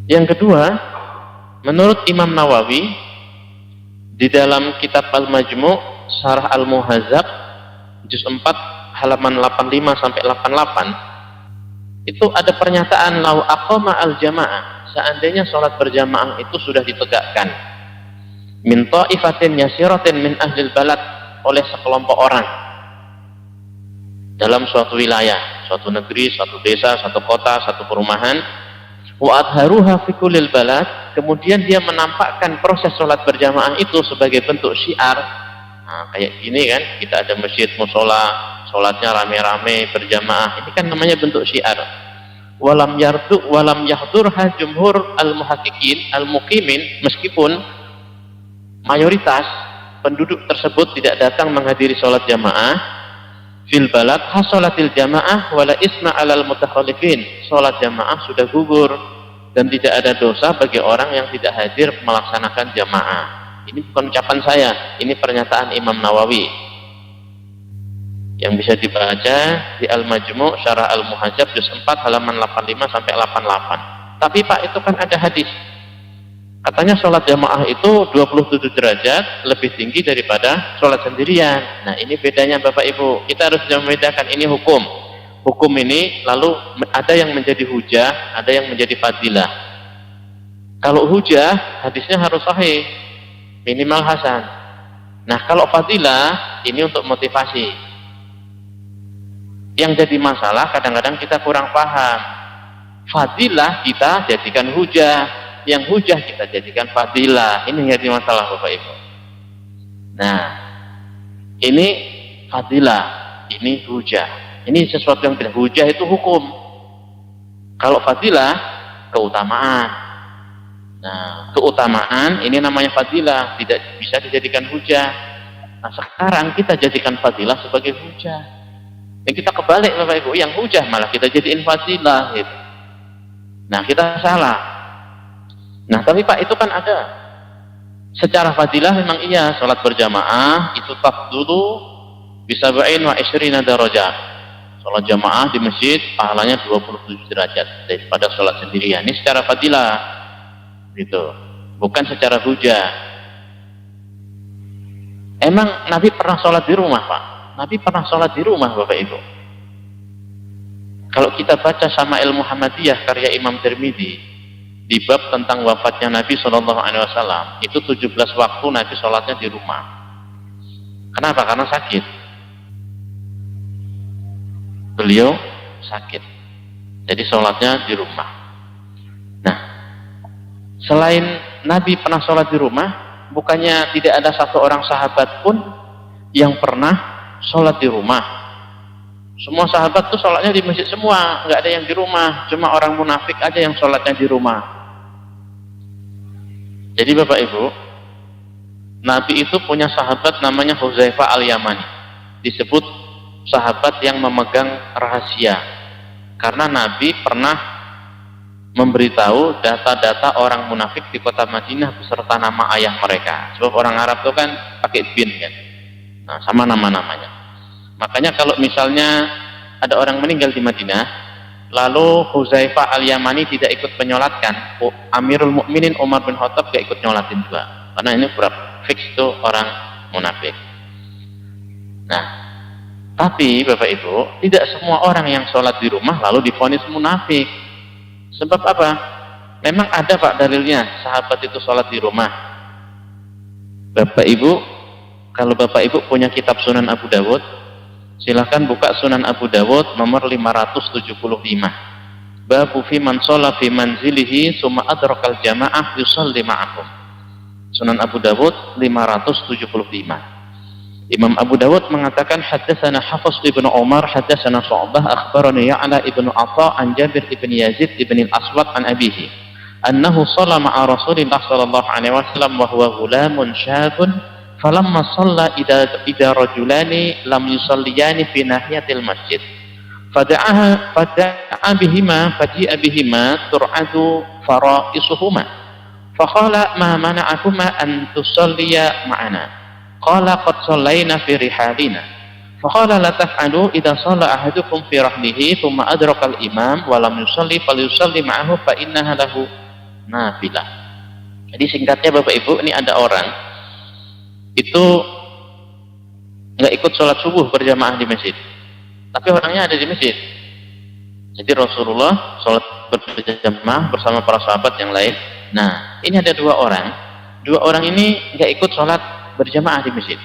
Yang kedua, menurut Imam Nawawi di dalam kitab Al-Majmu' Syarah Al-Muhadzab juz 4 halaman 85 sampai 88, itu ada pernyataan lau aqama al-jamaah, seandainya sholat berjamaah itu sudah ditegakkan min ta'ifatin yasiratin min ahlil balad, oleh sekelompok orang dalam suatu wilayah, suatu negeri, suatu desa, satu kota, satu perumahan, wa adharuha fi kullil balad, kemudian dia menampakkan proses sholat berjamaah itu sebagai bentuk syiar. Nah, kayak gini kan, kita ada masjid, musola, sholatnya rame-rame berjamaah, ini kan namanya bentuk syiar. Walam yahdurha jumhur al-muhaqqiqin al-muqimin, meskipun mayoritas penduduk tersebut tidak datang menghadiri sholat jamaah, fil balad hasolatil jamaah wala isma alal mutakhalifin, sholat jamaah sudah gugur dan tidak ada dosa bagi orang yang tidak hadir melaksanakan jamaah. Ini bukan ucapan saya, ini pernyataan Imam Nawawi yang bisa dibaca di Al-Majmu' Syarah Al-Muhadzab juz 4 halaman 85 sampai 88. Tapi Pak, itu kan ada hadis, katanya sholat jamaah itu 27 derajat lebih tinggi daripada sholat sendirian. Nah, ini bedanya Bapak Ibu, kita harus membedakan ini hukum. Hukum ini lalu ada yang menjadi hujah, ada yang menjadi fadilah. Kalau hujah, hadisnya harus sahih, minimal hasan. Nah, kalau fadilah, ini untuk motivasi. Yang jadi masalah kadang-kadang kita kurang paham. Fadilah kita jadikan hujah, yang hujah kita jadikan fadilah. Ini jadi masalah Bapak Ibu. Nah, ini fadilah, ini hujah. Ini sesuatu yang tidak, hujah itu hukum. Kalau fadilah, keutamaan. Nah, keutamaan ini namanya fadilah, tidak bisa dijadikan hujah. Nah, sekarang kita jadikan fadilah sebagai hujah. Yang kita kebalik Bapak Ibu, yang hujah malah kita jadiin fadilah gitu. Nah, kita salah. Nah, tapi Pak, itu kan ada secara fadilah memang iya, sholat berjamaah itu tafdulu bisa ba'in wa isyrina darajah. Sholat jamaah di masjid pahalanya 27 derajat daripada sholat sendirian. Ini secara fadilah gitu, bukan secara hujah. Emang Nabi pernah sholat di rumah Pak? Nabi pernah sholat di rumah Bapak Ibu. Kalau kita baca Syama'il Muhammadiyah karya Imam Tirmidzi di bab tentang wafatnya Nabi SAW, itu 17 waktu Nabi sholatnya di rumah. Kenapa? Karena sakit. Beliau sakit, jadi sholatnya di rumah. Nah, selain Nabi pernah sholat di rumah, bukannya tidak ada satu orang sahabat pun yang pernah sholat di rumah. Semua sahabat tuh sholatnya di masjid semua, nggak ada yang di rumah. Cuma orang munafik aja yang sholatnya di rumah. Jadi Bapak Ibu, Nabi itu punya sahabat namanya Hudzaifah Al-Yamani, disebut sahabat yang memegang rahasia, karena Nabi pernah memberitahu data-data orang munafik di kota Madinah beserta nama ayah mereka. Sebab orang Arab itu kan pakai bin kan, nah, sama nama-namanya. Makanya kalau misalnya ada orang meninggal di Madinah, lalu Hudzaifah Al-Yamani tidak ikut menyolatkan, Amirul Mukminin Umar bin Khattab gak ikut nyolatin juga, karena ini fix itu orang munafik. Nah, tapi Bapak Ibu, tidak semua orang yang sholat di rumah lalu divonis munafik. Sebab apa? Memang ada Pak dalilnya, sahabat itu sholat di rumah. Bapak Ibu, kalau Bapak Ibu punya kitab Sunan Abu Dawud, silahkan buka Sunan Abu Dawud nomor 575. Babu fi man sholat fi manzilihi summa adrakal jamaah yusalli ma'ahum. Sunan Abu Dawud 575. Imam Abu Dawud mengatakan haddatsana Hafiz ibnu Umar haddatsana Syu'bah akhbarani Ya'la ibnu Atha an Jabir ibn Yazid ibn al-Aswad an abihi annahu shalla ma'a Rasulillah sallallahu alaihi wasallam wa huwa ghulamun syabun falamma shalla ida rajulani lam yusalliyani fi nahiyatil masjid fada'a bihima tur'adu fara'isuhuma faqala ma mana'akuma an tusalliya ma'ana qala qad shallaina fi rihalina faqala la taf'alu idza shalla ahadukum fi rahlihi thumma adraka al-imam wa lam yusalli falyusalli ma'ahu fa innaha lahu nafilah. Jadi singkatnya Bapak Ibu, ini ada orang itu nggak ikut sholat subuh berjamaah di masjid, tapi orangnya ada di masjid. Jadi Rasulullah sholat berjamaah bersama para sahabat yang lain. Nah, ini ada dua orang ini nggak ikut sholat berjamaah di masjid,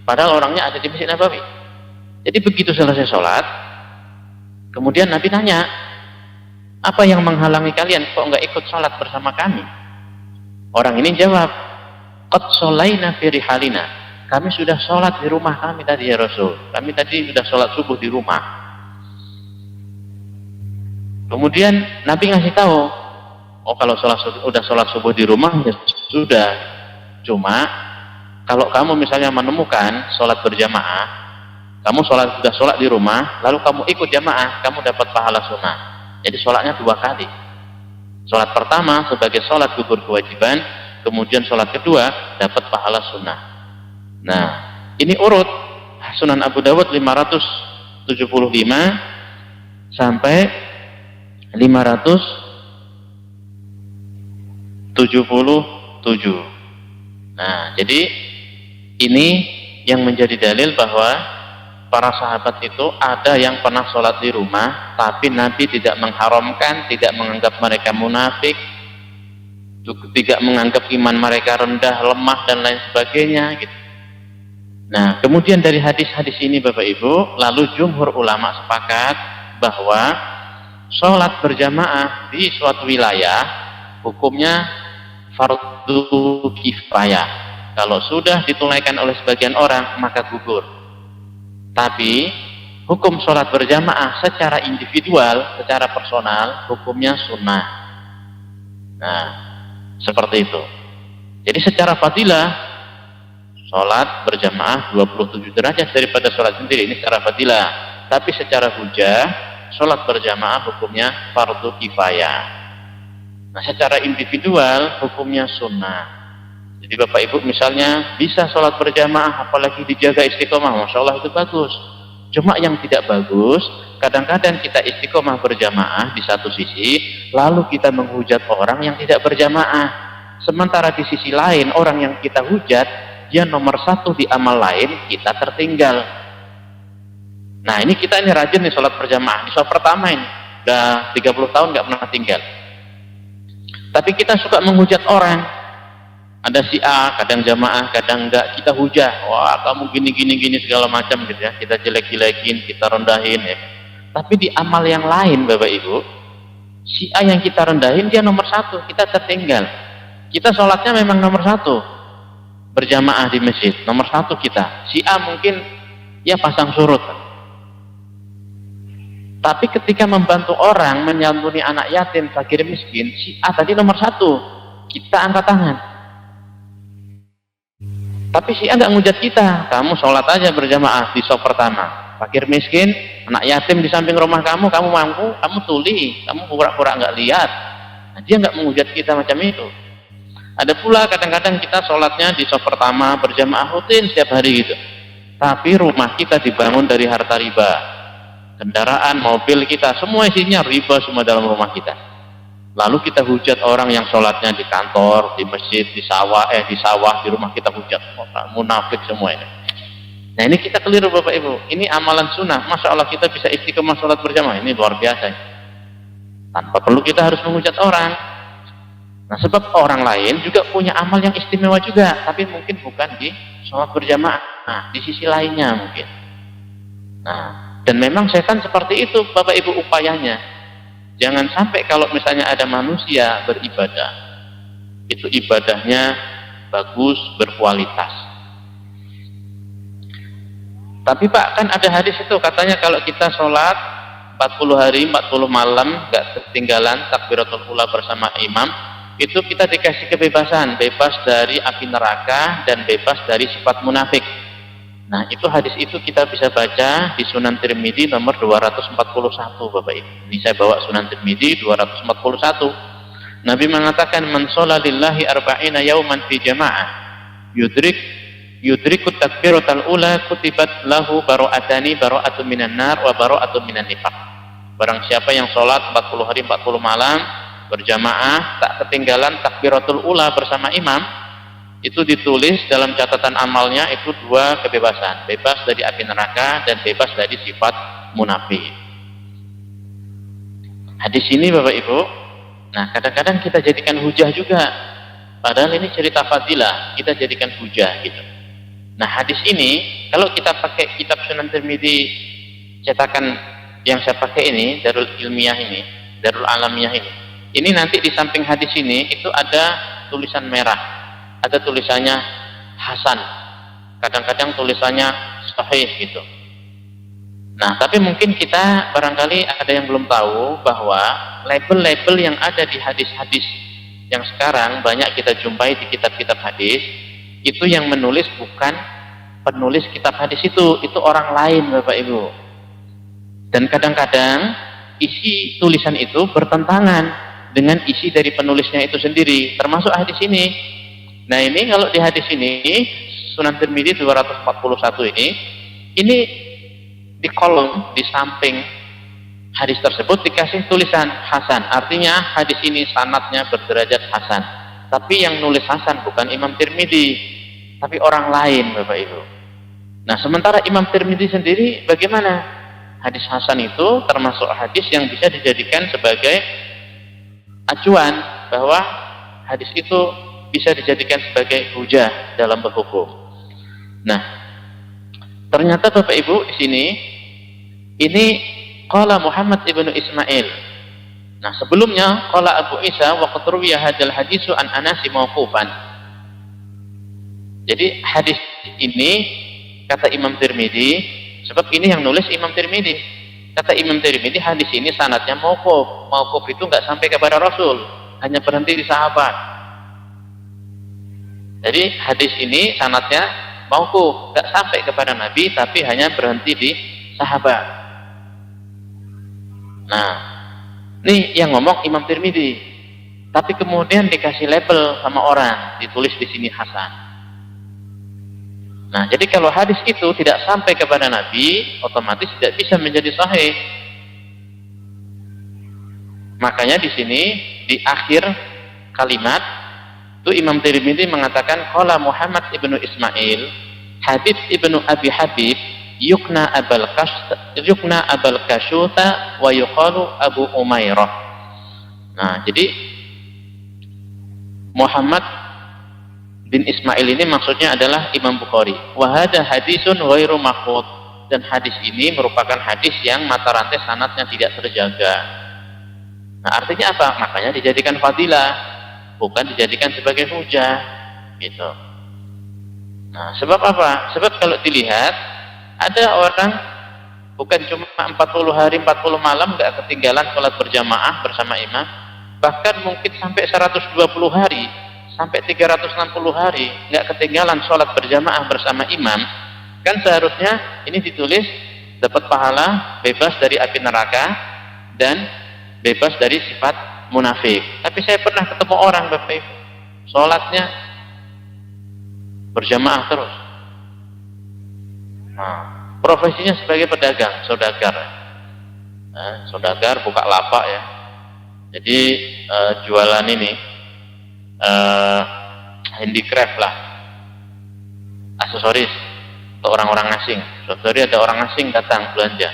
padahal orangnya ada di Masjid Nabawi. Jadi begitu selesai sholat, kemudian Nabi tanya, apa yang menghalangi kalian kok nggak ikut sholat bersama kami? Orang ini jawab, qad sholaina fi rihalina, kami sudah sholat di rumah kami tadi ya Rasul, kami tadi sudah sholat subuh di rumah. Kemudian Nabi ngasih tahu, oh kalau udah sholat subuh di rumah ya sudah, cuma kalau kamu misalnya menemukan sholat berjamaah, kamu sudah sholat di rumah, lalu kamu ikut jamaah, kamu dapat pahala sunnah. Jadi sholatnya dua kali. Sholat pertama sebagai sholat gugur kewajiban, kemudian sholat kedua dapat pahala sunnah. Nah, ini urut Sunan Abu Dawud 575 sampai 577. Nah, jadi ini yang menjadi dalil bahwa para sahabat itu ada yang pernah sholat di rumah, tapi Nabi tidak mengharamkan, tidak menganggap mereka munafik, tidak menganggap iman mereka rendah, lemah dan lain sebagainya gitu. Nah, kemudian dari hadis-hadis ini Bapak Ibu, lalu jumhur ulama sepakat bahwa sholat berjamaah di suatu wilayah hukumnya fardu kifayah. Kalau sudah ditunaikan oleh sebagian orang maka gugur. Tapi hukum sholat berjamaah secara individual, secara personal, hukumnya sunnah. Nah, seperti itu. Jadi secara fadilah, sholat berjamaah 27 derajat daripada sholat sendiri, ini secara fadilah. Tapi secara hujah, sholat berjamaah hukumnya fardu kifayah. Nah, secara individual, hukumnya sunnah. Jadi Bapak Ibu misalnya bisa sholat berjamaah, apalagi dijaga istiqomah, Masya Allah itu bagus. Cuma yang tidak bagus, kadang-kadang kita istiqomah berjamaah di satu sisi, lalu kita menghujat orang yang tidak berjamaah. Sementara di sisi lain, orang yang kita hujat, dia nomor satu di amal lain, kita tertinggal. Nah ini kita ini rajin nih sholat berjamaah, di sholat pertama ini, udah 30 tahun nggak pernah tinggal. Tapi kita suka menghujat orang. Ada si A, kadang jamaah, kadang enggak, kita hujah, wah kamu gini segala macam gitu ya, kita jelek-jelekin, kita rendahin ya. Tapi di amal yang lain Bapak Ibu, si A yang kita rendahin dia nomor satu, kita tertinggal. Kita sholatnya memang nomor satu, berjamaah di masjid, nomor satu kita. Si A mungkin ya pasang surut. Tapi ketika membantu orang, menyantuni anak yatim, fakir miskin, si A tadi nomor satu, kita angkat tangan. Tapi si A nggak ngujat kita, kamu sholat aja berjamaah di shop pertama, fakir miskin, anak yatim di samping rumah kamu mampu, kamu tuli, kamu pura-pura nggak lihat. Nah, dia nggak menghujat kita macam itu. Ada pula kadang-kadang kita sholatnya di shop pertama berjamaah rutin setiap hari gitu, tapi rumah kita dibangun dari harta riba, kendaraan, mobil kita, semua isinya riba semua dalam rumah kita. Lalu kita hujat orang yang sholatnya di kantor, di masjid, di sawah, di rumah kita hujat, munafik semua ini. Nah ini kita keliru Bapak Ibu, ini amalan sunnah, Masya Allah kita bisa istiqomah sholat berjamaah, ini luar biasa. Tanpa perlu kita harus menghujat orang. Nah sebab orang lain juga punya amal yang istimewa juga, tapi mungkin bukan di sholat berjamaah, nah di sisi lainnya mungkin. Nah dan memang setan seperti itu Bapak Ibu upayanya. Jangan sampai kalau misalnya ada manusia beribadah, itu ibadahnya bagus, berkualitas. Tapi Pak, kan ada hadis itu katanya kalau kita sholat 40 hari, 40 malam, gak ketinggalan takbiratul ula bersama imam, itu kita dikasih kebebasan, bebas dari api neraka dan bebas dari sifat munafik. Nah itu hadis itu kita bisa baca di Sunan Tirmidzi nomor 241 Bapak Ibu. Ini saya bawa Sunan Tirmidzi 241. Nabi mengatakan man sholla lillahi arba'ina yauman fi jama'ah yudrikut takbiratul ula kutibat lahu bara'atani bara'atun minan nar wa bara'atun minan nifaq. Barang siapa yang sholat 40 hari 40 malam berjamaah tak ketinggalan takbiratul ula bersama imam, itu ditulis dalam catatan amalnya itu 2 kebebasan, bebas dari api neraka dan bebas dari sifat munafik. Hadis ini Bapak Ibu, nah kadang-kadang kita jadikan hujah juga, padahal ini cerita fadilah, kita jadikan hujah gitu. Nah hadis ini kalau kita pakai kitab Sunan Tirmidzi cetakan yang saya pakai ini, Darul Ilmiah ini, Darul Alamiyah ini nanti di samping hadis ini itu ada tulisan merah, ada tulisannya Hasan, kadang-kadang tulisannya Sahih gitu. Nah tapi mungkin kita barangkali ada yang belum tahu bahwa label-label yang ada di hadis-hadis yang sekarang banyak kita jumpai di kitab-kitab hadis, itu yang menulis bukan penulis kitab hadis, itu orang lain Bapak Ibu. Dan kadang-kadang isi tulisan itu bertentangan dengan isi dari penulisnya itu sendiri, termasuk hadis ini. Nah ini kalau di hadis ini Sunan Tirmidzi 241 ini di kolom di samping hadis tersebut dikasih tulisan Hasan, artinya hadis ini sanadnya berderajat Hasan. Tapi yang nulis Hasan bukan Imam Tirmidzi, tapi orang lain Bapak Ibu. Nah sementara Imam Tirmidzi sendiri bagaimana? Hadis Hasan itu termasuk hadis yang bisa dijadikan sebagai acuan bahwa hadis itu bisa dijadikan sebagai hujah dalam berhukum. Nah, ternyata Bapak Ibu di sini ini qala Muhammad ibnu Ismail. Nah, sebelumnya qala Abu Isa wa qad ruwiya hadzal hadisu an Anas mauqufan. Jadi hadis ini kata Imam Tirmidzi, sebab ini yang nulis Imam Tirmidzi. Kata Imam Tirmidzi hadis ini sanadnya mauquf. Mauquf itu enggak sampai kepada Rasul, hanya berhenti di sahabat. Jadi hadis ini sanadnya mauquf, enggak sampai kepada Nabi tapi hanya berhenti di sahabat. Nah, nih yang ngomong Imam Tirmidzi. Tapi kemudian dikasih label sama orang, ditulis di sini Hasan. Nah, jadi kalau hadis itu tidak sampai kepada Nabi, otomatis tidak bisa menjadi sahih. Makanya di sini di akhir kalimat itu Imam Tirmidzi mengatakan qala Muhammad ibnu Ismail, Habib ibnu Abi Habib, yukna Abul Kashuta wa yuqalu Abu Umairah. Nah, jadi Muhammad bin Ismail ini maksudnya adalah Imam Bukhari. Wa hadza hadisun ghairu mahfuz, dan hadis ini merupakan hadis yang mata rantai sanadnya tidak terjaga. Nah, artinya apa? Makanya dijadikan fadilah, bukan dijadikan sebagai hujah gitu. Nah, sebab apa? Sebab kalau dilihat ada orang bukan cuma 40 hari 40 malam enggak ketinggalan sholat berjamaah bersama imam, bahkan mungkin sampai 120 hari sampai 360 hari nggak ketinggalan sholat berjamaah bersama imam, kan seharusnya ini ditulis dapat pahala bebas dari api neraka dan bebas dari sifat munafik. Tapi saya pernah ketemu orang Bapak Ibu, sholatnya berjamaah terus. Nah, profesinya sebagai pedagang, saudagar. Nah, saudagar buka lapak ya. Jadi jualan ini handicraft lah, aksesoris untuk orang-orang asing. Suatu hari ada orang asing datang belanja,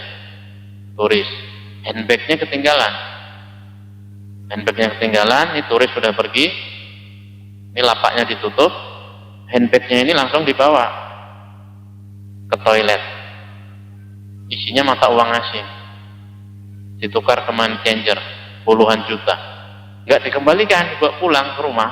turis, handbagnya ketinggalan, ini turis sudah pergi, ini lapaknya ditutup, handbagnya ini langsung dibawa ke toilet, isinya mata uang asing, ditukar ke money changer puluhan juta. Nggak dikembalikan, dibawa pulang ke rumah.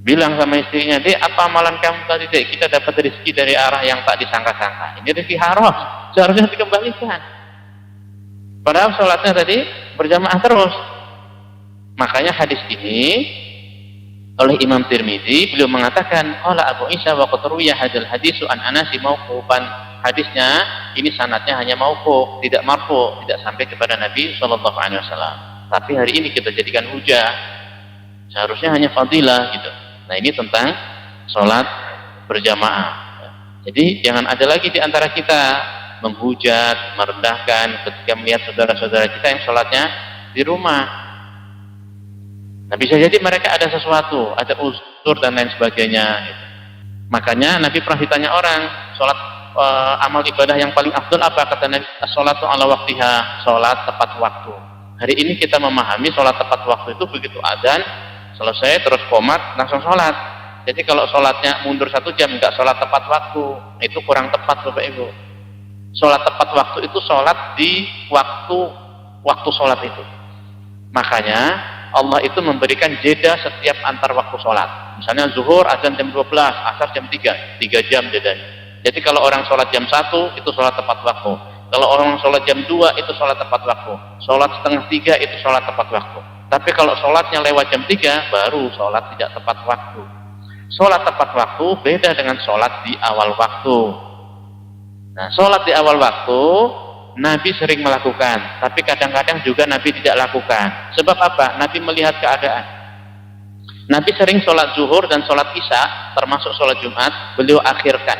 Bilang sama istrinya, "Dek, apa amalan kamu tadi, Dek? Kita dapat rezeki dari arah yang tak disangka-sangka. Ini rezeki haram, seharusnya dikembalikan." Padahal sholatnya tadi berjamaah terus. Makanya hadis ini oleh Imam Tirmidzi, beliau mengatakan, qala Abu Isa wa qad ruwiya hadzal hadisu an Anas mauqufan. Hadisnya ini sanadnya hanya mauquf, tidak marfu, tidak sampai kepada Nabi sallallahu alaihi wasallam. Tapi hari ini kita jadikan hujah, seharusnya hanya fadilah gitu. Nah ini tentang sholat berjamaah. Jadi jangan ada lagi di antara kita menghujat, merendahkan ketika melihat saudara-saudara kita yang sholatnya di rumah. Nah, bisa jadi mereka ada sesuatu, ada uzur dan lain sebagainya. Gitu. Makanya Nabi pernah ditanya orang, sholat amal ibadah yang paling afdal apa? Kata Nabi, sholat ala waktiha, sholat tepat waktu. Hari ini kita memahami sholat tepat waktu itu begitu adzan selesai terus qomat langsung sholat. Jadi kalau sholatnya mundur 1 jam nggak sholat tepat waktu, itu kurang tepat Bapak Ibu. Sholat tepat waktu itu sholat di waktu sholat itu. Makanya Allah itu memberikan jeda setiap antar waktu sholat. Misalnya zuhur azan jam 12, asar jam 3 jam jedanya. Jadi kalau orang sholat jam 1 itu sholat tepat waktu. Kalau orang sholat jam 2 itu sholat tepat waktu. Sholat setengah 3 itu sholat tepat waktu. Tapi kalau sholatnya lewat jam 3 baru sholat tidak tepat waktu. Sholat tepat waktu beda dengan sholat di awal waktu. Nah, sholat di awal waktu Nabi sering melakukan, tapi kadang-kadang juga Nabi tidak lakukan. Sebab apa? Nabi melihat keadaan. Nabi sering sholat zuhur dan sholat isya, termasuk sholat Jumat, beliau akhirkan.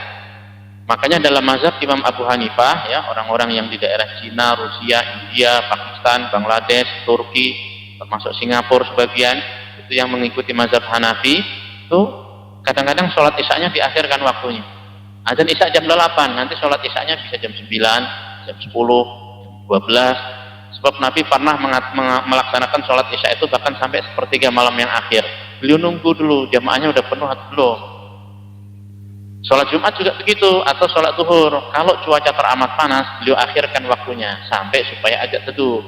Makanya dalam mazhab Imam Abu Hanifah, ya, orang-orang yang di daerah Cina, Rusia, India, Pakistan, Bangladesh, Turki, termasuk Singapura sebagian, itu yang mengikuti mazhab Hanafi, itu kadang-kadang sholat isya-nya diakhirkan waktunya. Azan isya jam 8, nanti sholat isya-nya bisa jam 9, jam 10, jam 12. Sebab Nabi pernah melaksanakan sholat isya itu bahkan sampai sepertiga malam yang akhir. Beliau nunggu dulu, jamaahnya udah penuh atau belum. Sholat Jumat juga begitu, atau sholat zuhur. Kalau cuaca teramat panas, beliau akhirkan waktunya sampai supaya agak teduh.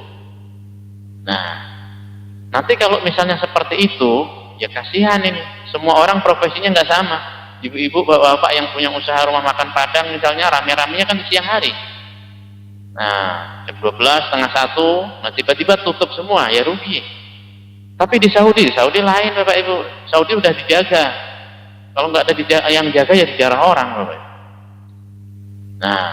Nah, nanti kalau misalnya seperti itu, ya kasihan ini. Semua orang profesinya nggak sama. Ibu-ibu, bapak-bapak yang punya usaha rumah makan Padang misalnya, rame-ramenya kan di siang hari. Nah, jam 12, setengah 1, nah tiba-tiba tutup semua, ya rugi. Tapi di Saudi lain Bapak Ibu. Saudi udah dijaga. Kalau nggak ada yang jaga ya dijarah orang Bapak Ibu. Nah,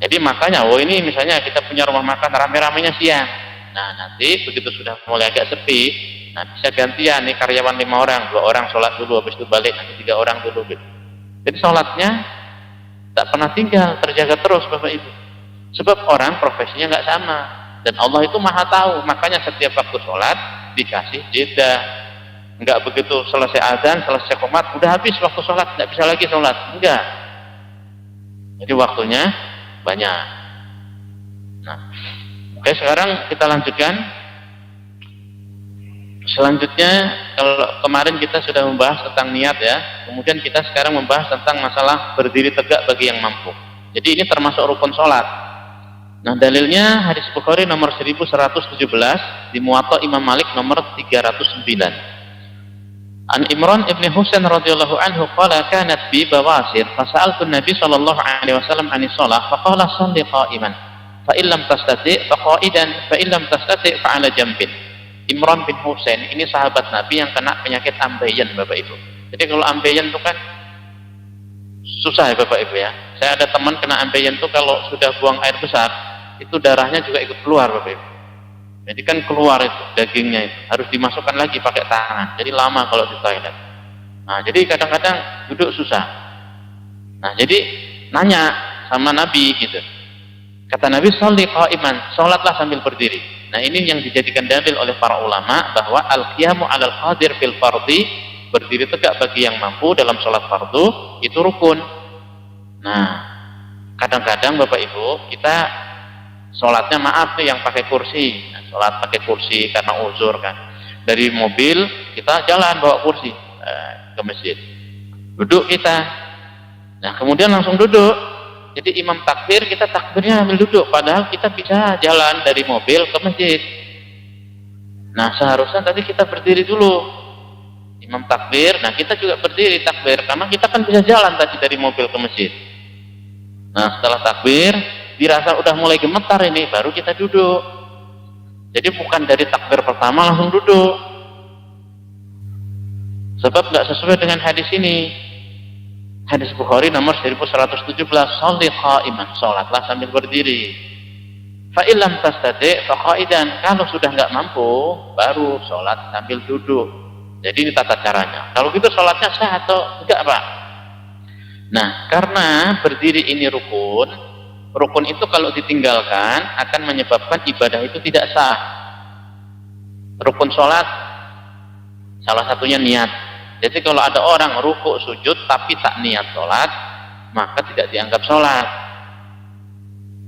jadi makanya, ini misalnya kita punya rumah makan rame-ramenya siang. Nah, nanti begitu sudah mulai agak sepi, nah bisa gantian nih karyawan 5 orang, 2 orang sholat dulu, habis itu balik, nanti 3 orang dulu gitu. Jadi sholatnya tak pernah tinggal, terjaga terus Bapak Ibu. Sebab orang profesinya nggak sama, dan Allah itu maha tahu. Makanya setiap waktu sholat dikasih jeda. Nggak begitu selesai azan, selesai qomat, udah habis waktu sholat, nggak bisa lagi sholat. Enggak. Jadi waktunya banyak. Nah, oke, sekarang kita lanjutkan. Selanjutnya, kalau kemarin kita sudah membahas tentang niat ya, kemudian kita sekarang membahas tentang masalah berdiri tegak bagi yang mampu. Jadi ini termasuk rukun sholat. Nah, dalilnya hadis Bukhari nomor 1117, di Muwatta Imam Malik nomor 309. An Imran ibn Husain radhiyallahu anhu qala kanat bi bawasir fasa'altu Nabi sallallahu alaihi wasallam anis shalah faqala shalli qa'iman fa illam tastati' fa qa'idan fa illam tastati' fa 'ala jambin. Imran bin Husain ini sahabat Nabi yang kena penyakit ambeien Bapak Ibu. Jadi kalau ambeien itu kan susah ya Bapak Ibu ya. Saya ada teman kena ambeien itu kalau sudah buang air besar itu darahnya juga ikut keluar Bapak Ibu. Jadi kan keluar itu dagingnya itu harus dimasukkan lagi pakai tangan. Jadi lama kalau di toilet. Nah, jadi kadang-kadang duduk susah. Nah, jadi nanya sama Nabi gitu. Kata Nabi, sholli qa'iman, sholatlah sambil berdiri. Nah, ini yang dijadikan dalil oleh para ulama bahwa al-qiyamu 'alal qadir fil fardhi, berdiri tegak bagi yang mampu dalam sholat fardu itu rukun. Nah, kadang-kadang Bapak Ibu kita sholatnya maaf nih yang pakai kursi. Nah, sholat pakai kursi karena uzur kan. Dari mobil kita jalan bawa kursi ke masjid. Duduk kita. Nah, kemudian langsung duduk. Jadi imam takbir, kita takbirnya sambil duduk. Padahal kita bisa jalan dari mobil ke masjid. Nah, seharusnya tadi kita berdiri dulu. Imam takbir, nah kita juga berdiri takbir. Karena kita kan bisa jalan tadi dari mobil ke masjid. Nah, setelah takbir, dirasa udah mulai gemetar ini, baru kita duduk. Jadi bukan dari takbir pertama langsung duduk. Sebab nggak sesuai dengan hadis ini. Hadis Bukhari nomor 1117, sholli qa'iman, sholatlah sambil berdiri. Fa illam tastati' fa qa'idan, kalau sudah nggak mampu baru sholat sambil duduk. Jadi ini tata caranya. Kalau gitu sholatnya sah atau enggak Pak? Nah, karena berdiri ini rukun, rukun itu kalau ditinggalkan akan menyebabkan ibadah itu tidak sah. Rukun sholat Salah satunya niat. Jadi kalau ada orang rukuk sujud tapi tak niat sholat, maka tidak dianggap sholat.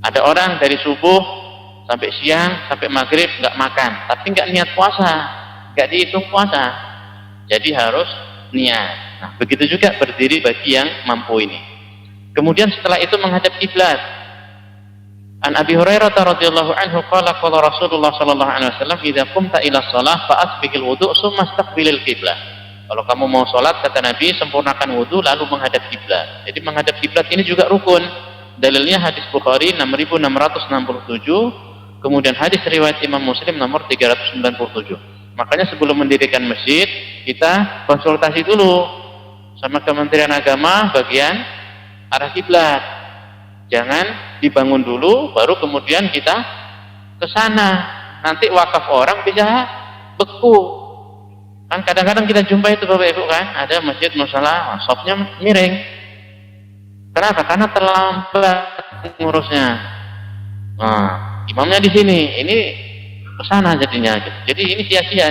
Ada orang dari subuh sampai siang sampai maghrib nggak makan, tapi nggak niat puasa, nggak dihitung puasa. Jadi harus niat. Nah, begitu juga berdiri bagi yang mampu ini. Kemudian setelah itu menghadap kiblat. An Abi Hurairah radhiyallahu anhu qala qala Rasulullah sallallahu alaihi wasallam idza qumta ila shalah fa asbiqil wudu' tsumma istaqbilil qiblah. Kalau kamu mau salat kata Nabi, sempurnakan wudu lalu menghadap kiblat. Jadi menghadap kiblat ini juga rukun. Dalilnya hadis Bukhari 6667, kemudian hadis riwayat Imam Muslim nomor 397. Makanya sebelum mendirikan masjid, kita konsultasi dulu sama Kementerian Agama bagian arah kiblat. Jangan dibangun dulu baru kemudian kita ke sana. Nanti wakaf orang bisa beku. Kan kadang-kadang kita jumpa itu Bapak Ibu kan, ada masjid musala, shopnya miring. Kenapa? Karena terlambat ngurusnya. Nah, imamnya di sini, ini ke sana jadinya. Jadi ini sia-sia.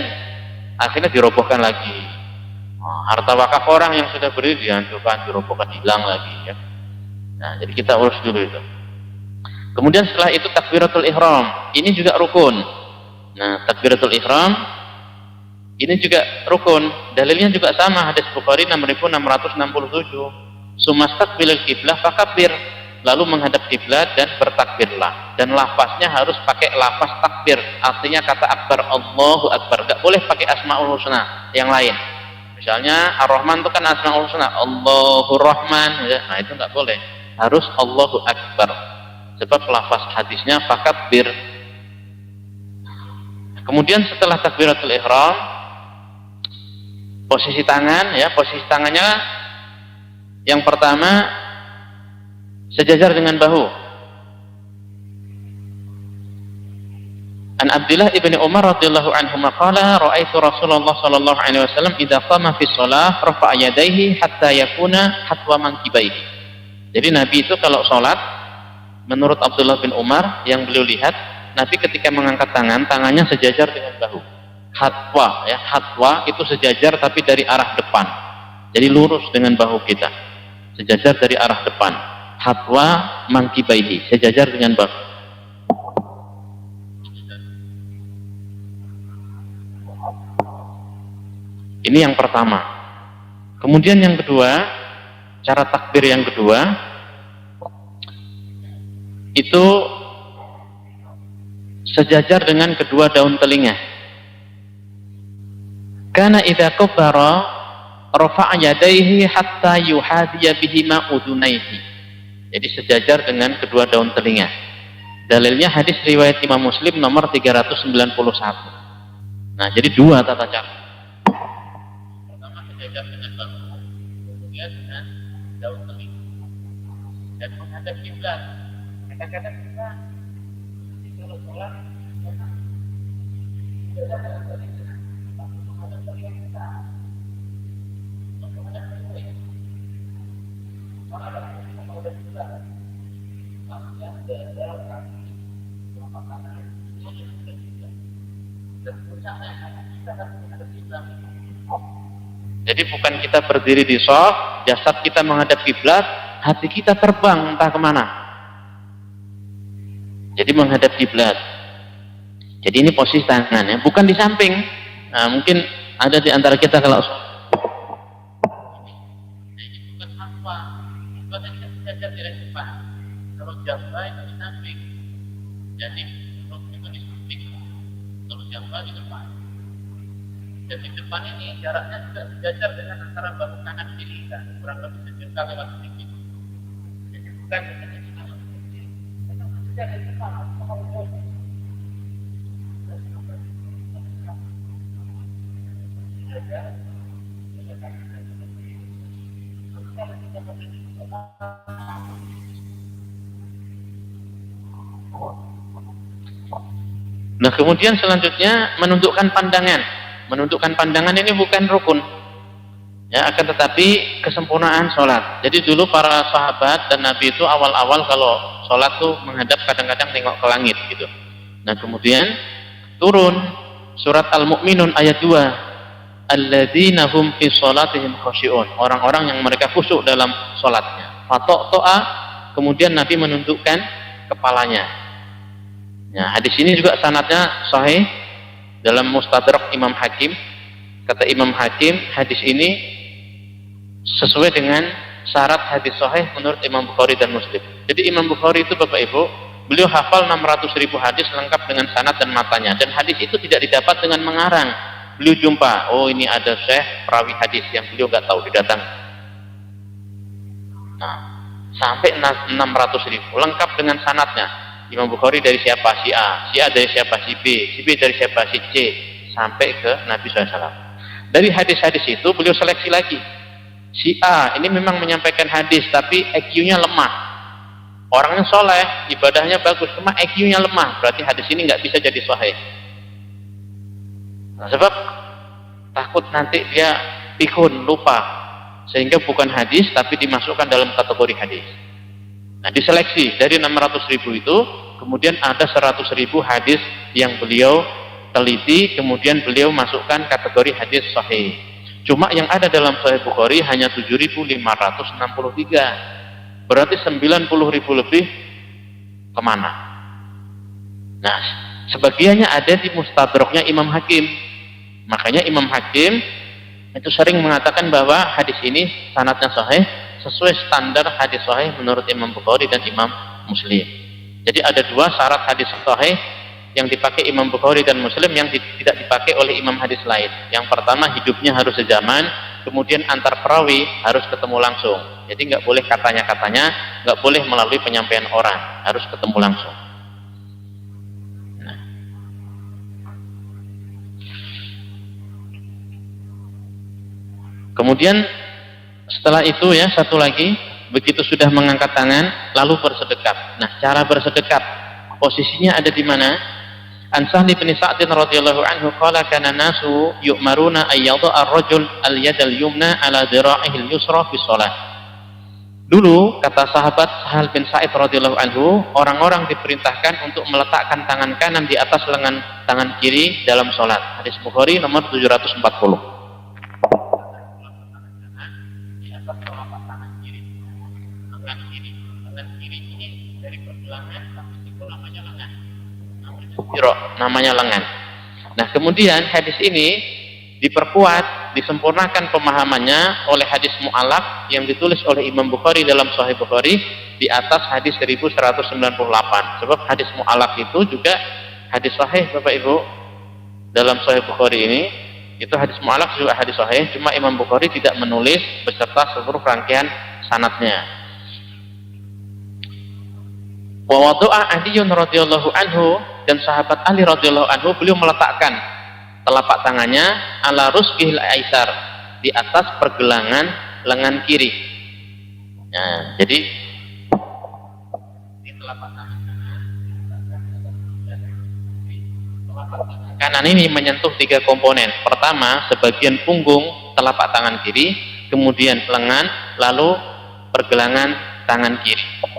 Akhirnya dirobohkan lagi. Nah, harta wakaf orang yang sudah berdiri dihancurkan, dirobohkan, hilang lagi ya. Nah, jadi kita urus dulu itu. Kemudian setelah itu takbiratul ihram. Ini juga rukun. Nah, takbiratul ihram ini juga rukun. Dalilnya juga sama, hadis Bukhari 6667. Sumastaqbilil kiblah fakabbir. Lalu menghadap kiblat dan bertakbirlah. Dan lafaznya harus pakai lafaz takbir. Artinya kata akbar, Allahu akbar. Enggak boleh pakai asmaul husna yang lain. Misalnya Ar-Rahman itu kan asmaul husna, Allahur Rahman. Nah, itu enggak boleh. Harus Allahu akbar. Sebab lafaz hadisnya fakabbir. Kemudian setelah takbiratul ihram, posisi tangan ya, posisi tangannya yang pertama sejajar dengan bahu. An Abdullah ibni Umar radhiyallahu anhu qala ra'aitu Rasulullah sallallahu alaihi wasallam idza qama fi shalah rafa'a yadayhi hatta yakuna hatwa mankibaihi. Jadi Nabi itu kalau sholat, menurut Abdullah bin Umar yang beliau lihat, Nabi ketika mengangkat tangan, tangannya sejajar dengan bahu. Hatwa, ya, hatwa itu sejajar tapi dari arah depan. Jadi lurus dengan bahu kita. Sejajar dari arah depan. Hatwa mankibaihi, sejajar dengan bahu. Ini yang pertama. Kemudian yang kedua, cara takbir yang kedua itu sejajar dengan kedua daun telinga. Kana idza kabbara rafa'a yadayhi hatta yuhadiya bihima udunaihi. Jadi sejajar dengan kedua daun telinga. Dalilnya hadis riwayat Imam Muslim nomor 391. Nah, jadi dua tata cara. Pertama sejajar dengan bahu, kemudian dengan daun telinga. Dan menghadap kiblat. Kadang-kadang kita kalau sholat sejajar dengan telinga. Menghadap telinga kita. Menghadap telinga. Menghadap kiblat. Maksudnya sejajar telapak kanan. Dan puncaknya kita harus menghadap kiblat. Jadi bukan kita berdiri di shaf, jasad kita menghadap kiblat, hati kita terbang entah kemana. Jadi menghadap kiblat. Jadi ini posisi tangannya, bukan di samping. Nah, mungkin ada di antara kita kalau ini bukan apa, bukan kita sejajar di depan. Kalau jambah itu di samping. Jadi itu di samping. Kalau jambah di depan. Dan di depan ini jaraknya juga sejajar dengan antara bahu kanan kiri kan, kurang lebih sejengkal lewat sedikit. Jadi bukan hanya kita seperti sejajar di depan. Nah, kemudian selanjutnya menundukkan pandangan. Menundukkan pandangan ini bukan rukun, ya, akan tetapi kesempurnaan sholat. Jadi dulu para sahabat dan Nabi itu awal-awal kalau sholat tuh menghadap kadang-kadang tengok ke langit gitu. Nah, kemudian turun surat Al-Mu'minun ayat 2. alladzina hum fi shalatihim khashi'un, orang-orang yang mereka khusyuk dalam salatnya. Fato'a, kemudian Nabi menundukkan kepalanya. Nah, hadis ini juga sanadnya sahih dalam Mustadrak Imam Hakim. Kata Imam Hakim, hadis ini sesuai dengan syarat hadis sahih menurut Imam Bukhari dan Muslim. Jadi Imam Bukhari itu Bapak Ibu, beliau hafal 600.000 hadis lengkap dengan sanad dan matanya, dan hadis itu tidak didapat dengan mengarang. Beliau jumpa, oh ini ada syekh perawi hadis yang beliau nggak tahu, didatang. Nah, sampai 600.000 lengkap dengan sanadnya. Imam Bukhari dari siapa? Si A, si A dari siapa? Si B, si B dari siapa? Si C, sampai ke Nabi SAW. Dari hadis-hadis itu beliau seleksi lagi. Si A ini memang menyampaikan hadis tapi IQ-nya lemah. Orangnya soleh, ibadahnya bagus, cuma IQ-nya lemah. Berarti hadis ini nggak bisa jadi sahih. Nah, sebab takut nanti dia pikun, lupa, sehingga bukan hadis tapi dimasukkan dalam kategori hadis. Nah, diseleksi dari 600.000 itu, kemudian ada 100.000 hadis yang beliau teliti, kemudian beliau masukkan kategori hadis sahih. Cuma yang ada dalam Sahih Bukhari hanya 7.563. Berarti 90.000 lebih kemana? Nah, sebagiannya ada di Mustadraknya Imam Hakim. Makanya Imam Hakim itu sering mengatakan bahwa hadis ini sanadnya sahih sesuai standar hadis sahih menurut Imam Bukhari dan Imam Muslim. Jadi ada dua syarat hadis sahih yang dipakai Imam Bukhari dan Muslim yang tidak dipakai oleh imam hadis lain. Yang pertama, hidupnya harus sezaman, kemudian antar perawi harus ketemu langsung. Jadi nggak boleh katanya-katanya, nggak boleh melalui penyampaian orang, harus ketemu langsung. Nah. Kemudian setelah itu ya, satu lagi, begitu sudah mengangkat tangan lalu bersedekap. Nah, cara bersedekap posisinya ada di mana? An Sahli bin Sa'd radhiyallahu anhu qala kana nasu yu'maruna ay yada'a ar-rajul al-yad al-yumna ala dhira'ihi al-yusra fi shalah. Dulu kata sahabat Sahal bin Sa'id radhiyallahu anhu, orang-orang diperintahkan untuk meletakkan tangan kanan di atas lengan tangan kiri dalam salat. Hadis Bukhari nomor 740. Di atas telapak tangan kiri. Lengan kiri ini dari pergelangan sampai siku namanya lengan. Namanya lengan. Nah, kemudian hadis ini diperkuat, disempurnakan pemahamannya oleh hadis mu'allaq yang ditulis oleh Imam Bukhari dalam Sahih Bukhari di atas hadis 1198. Sebab hadis mu'allaq itu juga hadis sahih Bapak Ibu dalam Sahih Bukhari ini. Itu hadis mu'allaq juga hadis sahih, cuma Imam Bukhari tidak menulis beserta seluruh rangkaian sanadnya. Wa wada'a Aliyun radhiyallahu anhu, dan sahabat Ali radhiyallahu anhu beliau meletakkan telapak tangannya ala rusqihil aisar, di atas pergelangan lengan kiri. Nah, jadi di telapak tangan kanan ini menyentuh tiga komponen. Pertama, sebagian punggung telapak tangan kiri, kemudian lengan, lalu pergelangan tangan kiri.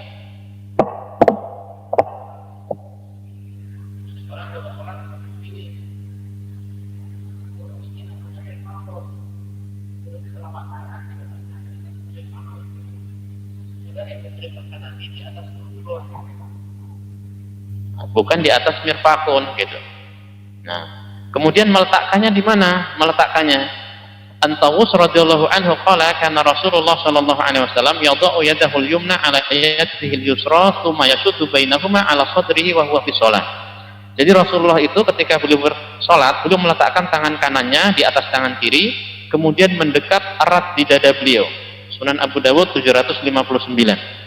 Bukan di atas mirfaqun gitu. Nah, kemudian meletakkannya di mana? Meletakkannya Antawus radhiyallahu anhu qala kana Rasulullah sallallahu alaihi wasallam yadha'u yadahu al-yumna ala yadihi al-yusra thumma yashuddu bainahuma ala sadrihi wa huwa fi shalah. Jadi Rasulullah itu ketika beliau bersalat, beliau meletakkan tangan kanannya di atas tangan kiri, kemudian mendekat erat di dada beliau. Sunan Abu Dawud 759.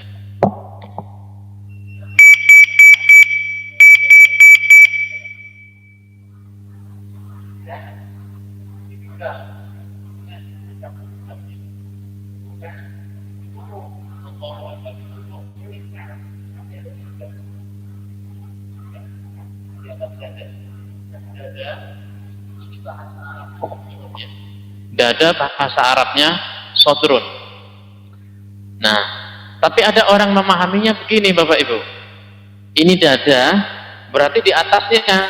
Dada bahasa Arabnya sodrun. Nah, tapi ada orang memahaminya begini Bapak Ibu. Ini dada berarti di atasnya,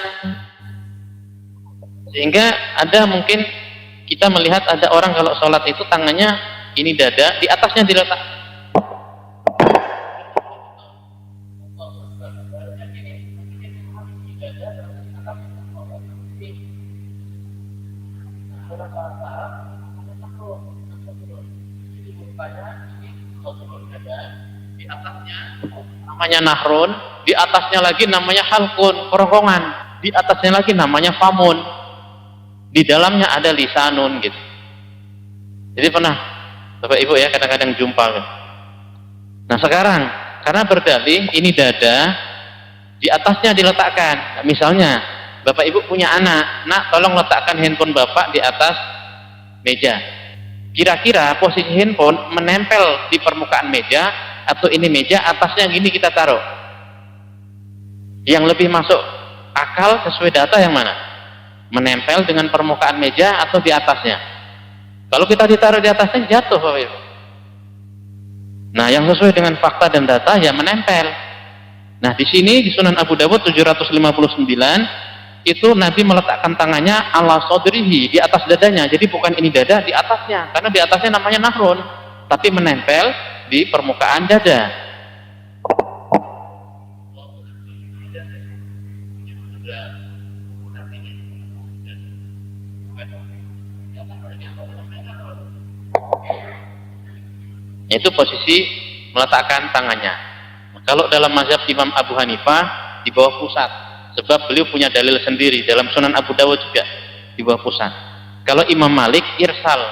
sehingga ada mungkin Kita melihat ada orang kalau sholat itu tangannya ini dada, di atasnya diletak. Di atasnya namanya nahrun, di atasnya lagi namanya halkun, kerongkongan, di atasnya lagi namanya famun, di dalamnya ada lisanun gitu. Jadi pernah Bapak Ibu ya kadang-kadang jumpa. Nah sekarang karena berdalih ini dada, di atasnya diletakkan. Nah, misalnya Bapak Ibu punya anak, nak tolong letakkan handphone Bapak di atas meja. Kira-kira posisi handphone menempel di permukaan meja atau ini meja atasnya gini kita taruh? Yang lebih masuk akal sesuai data yang mana? Menempel dengan permukaan meja atau di atasnya? Kalau kita ditaruh di atasnya jatuh Bapak Ibu. Nah yang sesuai dengan fakta dan data ya menempel. Nah di sini di Sunan Abu Dawud 759 itu Nabi meletakkan tangannya ala sodrihi, di atas dadanya. Jadi bukan ini dada, di atasnya, karena di atasnya namanya nahrun, tapi menempel di permukaan dada. Itu posisi meletakkan tangannya. Kalau dalam mazhab Imam Abu Hanifah di bawah pusat, sebab beliau punya dalil sendiri. Dalam Sunan Abu Dawud juga di bawah pusat. Kalau Imam Malik irsal.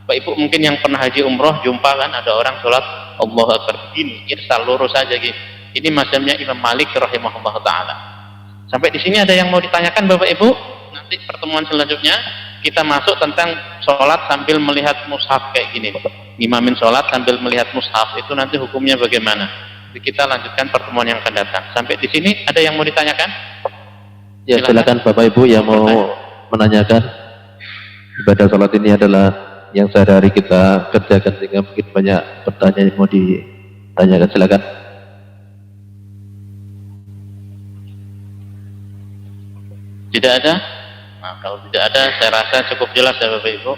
Pak Ibu mungkin yang pernah haji umroh jumpa kan ada orang sholat Allahu Akbar begini, irsal lurus saja gitu. Ini mazhabnya Imam Malik rahimahullah taala. Sampai di sini ada yang mau ditanyakan Bapak Ibu? Nanti pertemuan selanjutnya kita masuk tentang sholat sambil melihat mushaf kayak gini. Imamin sholat sambil melihat mushaf itu nanti hukumnya bagaimana? Kita lanjutkan pertemuan yang akan datang. Sampai di sini ada yang mau ditanyakan? Ya silakan Bapak Ibu yang mau menanyakan. Ibadah sholat ini adalah yang sehari-hari kita kerjakan sehingga mungkin banyak pertanyaan yang mau ditanyakan. Silakan. Tidak ada? Nah, kalau tidak ada saya rasa cukup jelas ya Bapak Ibu.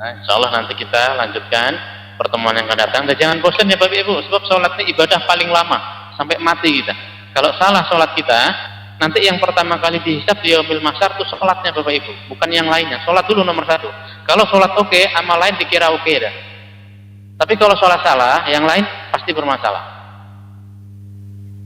Nah, insya Allah nanti kita lanjutkan pertemuan yang akan datang. Dan jangan bosan ya Bapak Ibu, sebab sholat ini ibadah paling lama sampai mati kita. Kalau salah sholat kita, nanti yang pertama kali dihisab di yaumil mahsyar itu sholatnya Bapak Ibu, bukan yang lainnya. Sholat dulu nomor satu. Kalau sholat oke, amal lain dikira oke dah. Tapi kalau sholat salah, yang lain pasti bermasalah.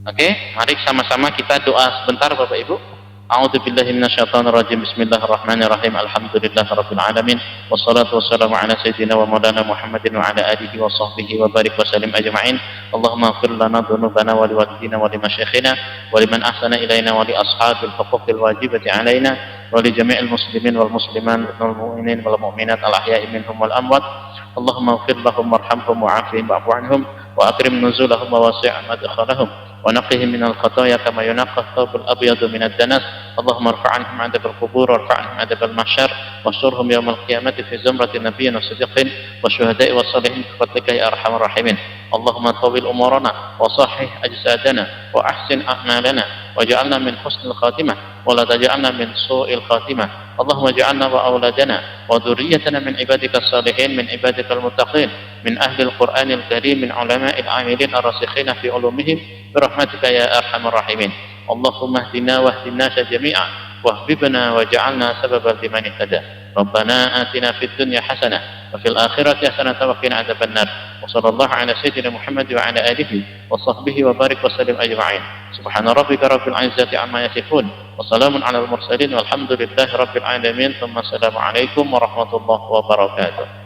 Oke, mari sama-sama kita doa sebentar Bapak Ibu. A'udzu billahi minasyaitonir rajim. Bismillahirrahmanirrahim. Alhamdulillahirabbil alamin. Wassalatu wassalamu ala sayyidina wa maulana Muhammadin wa ala alihi wa sahbihi wa barik wa sallim ajma'in. Allahumma ighfir lana dhunubana wa liwalidina wa limasyayikhina wa liman ahsana ilaina wa li ashabil huquqil wajibati alaina wa li jami'il muslimin wal muslimat wal mu'minin wal mu'minat al ahya'i minhum wal amwat. Allahumma ighfir lahum warhamhum wa'afihim wa'fu anhum wa akrim nuzulahum wa wasi' madkhalahum ونقهم من الخطايا كما ينقى الثوب الأبيض من الدنس. اللهم ارفع عنهم عذاب القبور وارفع عنهم عذاب المحشر واحشرهم يوم القيامة في زمرة النبيين والصديقين والشهداء والصالحين بفضلك يا أرحم الراحمين. اللهم طول أمورنا وصحح أجسادنا وأحسن أعمالنا واجعلنا من حسن الخاتمة ولا تجعلنا من سوء الخاتمة. اللهم اجعلنا وأولادنا وذريتنا من عبادك الصالحين من عبادك المتقين من أهل القرآن الكريم من علماء العاملين الراسخين في علومهم برحمتك يا أرحم الراحمين. اللهم اهدنا واهد الناس جميعا واهببنا واجعلنا سببا لمن اهتدى. ربنا آتنا في الدنيا حسنة وفي الآخرة حسنة وقنا عذاب النار. وصلى الله على سيدنا محمد وعلى آله وصحبه وبارك وسلم أجمعين. سبحان ربك رب العزة عما يصفون وسلام على المرسلين والحمد لله رب العالمين. ثم السلام عليكم ورحمة الله وبركاته.